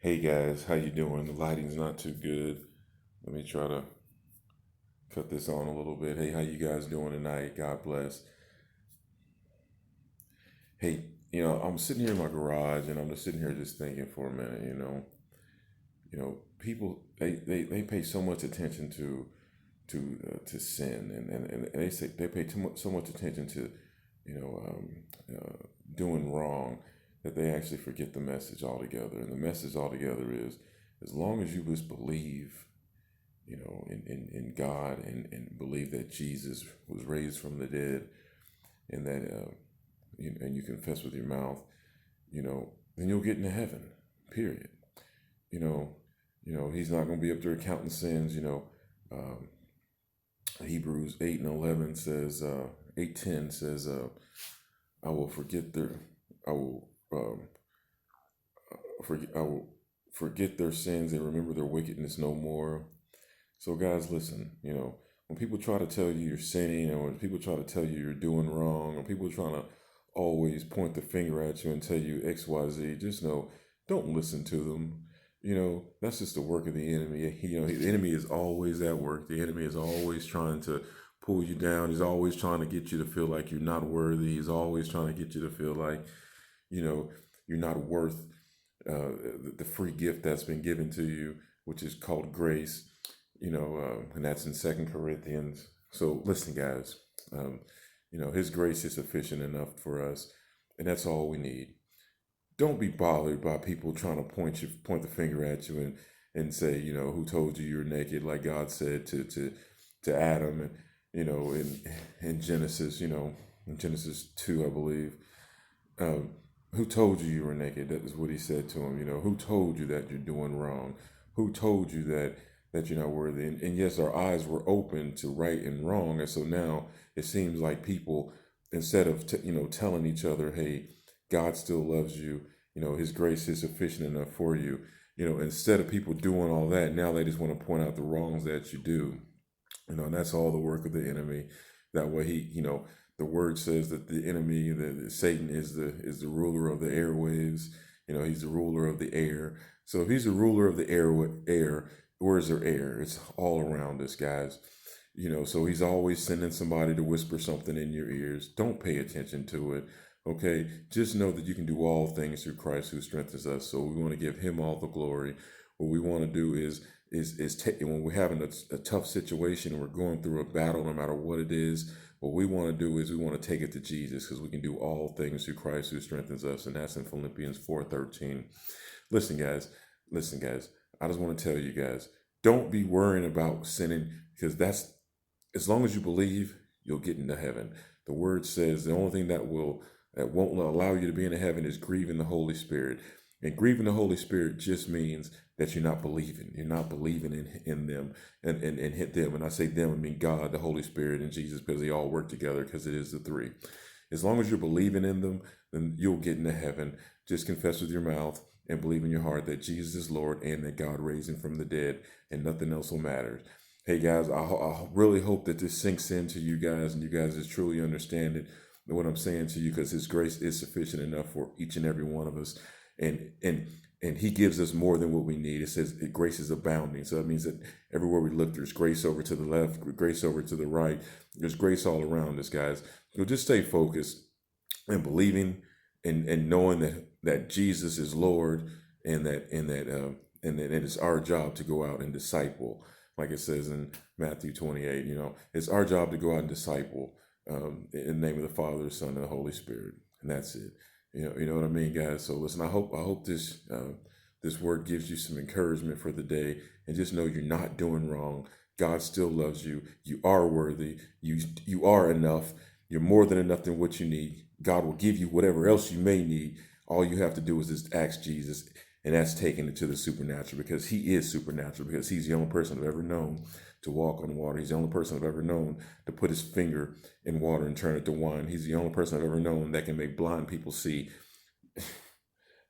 Hey guys, how you doing? The lighting's not too good. Let me try to cut this on a little bit. Hey, how you guys doing tonight? God bless. Hey, I'm sitting here in my garage and I'm just sitting here just thinking for a minute, people they pay so much attention to sin and they say they pay so much attention to you know doing wrong that they actually forget the message altogether. And the message altogether is, as long as you just believe in God, and believe that Jesus was raised from the dead, and that and you confess with your mouth, then you'll get into heaven. Period. You know, He's not going to be up there counting sins. Um, Hebrews 8:11 says, 8:10 says, I will forget their, I will I will forget their sins and remember their wickedness no more. So, guys, listen, when people try to tell you you're sinning, or when people try to tell you you're doing wrong, or people are trying to always point the finger at you and tell you X, Y, Z, just know, don't listen to them. That's just the work of the enemy. The enemy is always at work. The enemy is always trying to pull you down. He's always trying to get you to feel like you're not worthy. He's always trying to get you to feel like, you know, you're not worth the free gift that's been given to you, which is called grace. And that's in Second Corinthians. So listen, guys, His grace is sufficient enough for us, and that's all we need. Don't be bothered by people trying to point the finger at you and say, who told you you're naked, like God said to Adam, and in Genesis, in Genesis 2, I believe. Um, who told you you were naked? That is what he said to him. Who told you that you're doing wrong? Who told you that you're not worthy? And yes, our eyes were open to right and wrong, and so now it seems like people, instead of telling each other, "Hey, God still loves you. His grace is sufficient enough for you." Instead of people doing all that, now they just want to point out the wrongs that you do. And that's all the work of the enemy. That way, the word says that the enemy, that Satan is the ruler of the airwaves. He's the ruler of the air. So if he's the ruler of the air, where's there air? It's all around us, guys. So he's always sending somebody to whisper something in your ears. Don't pay attention to it. Okay, just know that you can do all things through Christ who strengthens us. So we want to give him all the glory. What we want to do when we're having a tough situation and we're going through a battle, no matter what it is, what we want to do is we want to take it to Jesus, because we can do all things through Christ who strengthens us, and that's in Philippians 4:13. Listen, guys. Listen, guys. I just want to tell you guys, don't be worrying about sinning, because that's, as long as you believe, you'll get into heaven. The word says the only thing that won't allow you to be in heaven is grieving the Holy Spirit. And grieving the Holy Spirit just means that you're not believing. You're not believing in them and hit them. And I say them, I mean God, the Holy Spirit, and Jesus, because they all work together, because it is the three. As long as you're believing in them, then you'll get into heaven. Just confess with your mouth and believe in your heart that Jesus is Lord and that God raised him from the dead, and nothing else will matter. Hey guys, I really hope that this sinks into you guys, and you guys just truly understand it, what I'm saying to you, because his grace is sufficient enough for each and every one of us. And he gives us more than what we need. It says grace is abounding. So that means that everywhere we look, there's grace over to the left, grace over to the right. There's grace all around us, guys. So just stay focused and believing, and knowing that Jesus is Lord, and that it's our job to go out and disciple, like it says in Matthew 28. It's our job to go out and disciple, in the name of the Father, the Son, and the Holy Spirit, and that's it. You know what I mean, guys. So listen, I hope this word gives you some encouragement for the day, and just know you're not doing wrong. God still loves you. You are worthy. You are enough. You're more than enough than what you need. God will give you whatever else you may need. All you have to do is just ask Jesus, and that's taking it to the supernatural, because he is supernatural, because he's the only person I've ever known to walk on water. He's the only person I've ever known to put his finger in water and turn it to wine. He's the only person I've ever known that can make blind people see.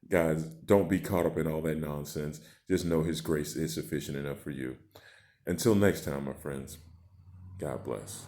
Guys, don't be caught up in all that nonsense. Just know his grace is sufficient enough for you. Until next time, my friends, God bless.